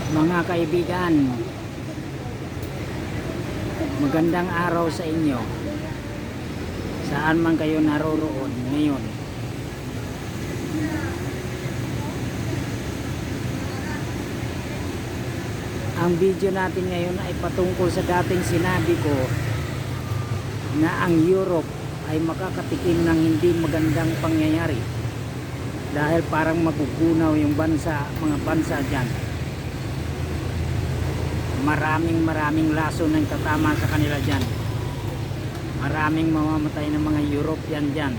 Mga kaibigan, magandang araw sa inyo. Saan man kayo naroroon ngayon. Ang video natin ngayon ay patungkol sa dating sinabi ko na ang Europe ay makakatikim ng hindi magandang pangyayari dahil parang magugunaw yung mga bansa dyan. Maraming laso ng tatama sa kanila dyan. Maraming mamamatay ng mga European dyan.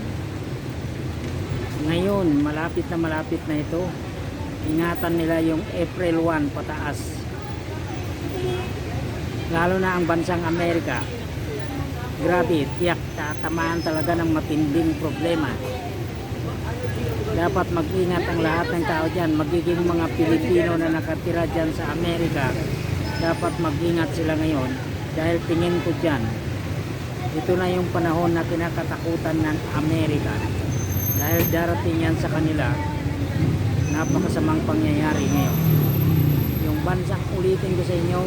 Ngayon, malapit na ito. Ingatan nila yung April 1 pataas. Lalo na ang bansang Amerika. Grabe, tiyak tatamaan talaga ng matinding problema. Dapat mag-ingat ang lahat ng tao dyan. Magiging mga Pilipino na nakatira dyan sa Amerika, dapat mag-ingat sila ngayon dahil tingin ko dyan, ito na yung panahon na kinakatakutan ng Amerika dahil darating yan sa kanila napakasamang pangyayari ngayon. Yung bansang, ulitin ko sa inyo,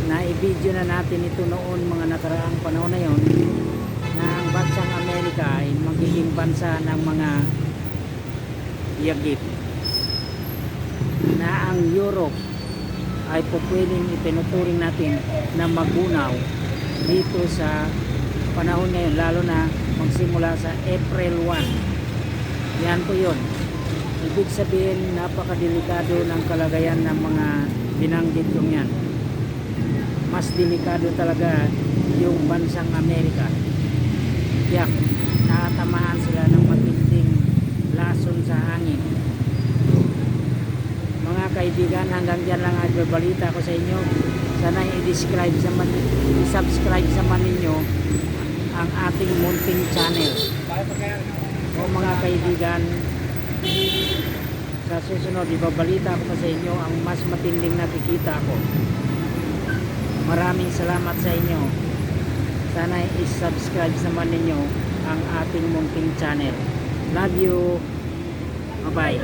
na i-video na natin ito noon mga nakaraang panahon na yon, na ang bansang Amerika ay magiging bansa ng mga yagip, na ang Europe ay pupwedeng itinuturing natin na magunaw dito sa panahon ngayon, lalo na magsimula sa April 1. Yan po yun. Ibig sabihin, napakadelikado ng kalagayan ng mga binanggit kong yan. Mas delikado talaga yung bansang Amerika. Kaya natatamaan sila ng matinding lason sa hangin. Mga kaibigan, hanggang dyan lang ang balita ko sa inyo. Sana i-subscribe sa ninyo ang ating munting channel. O mga kaibigan, sa susunod ibabalita ko pa sa inyo ang mas matinding nakikita ko. Maraming salamat sa inyo. Sana i-subscribe naman ninyo ang ating munting channel. Love you. Bye bye.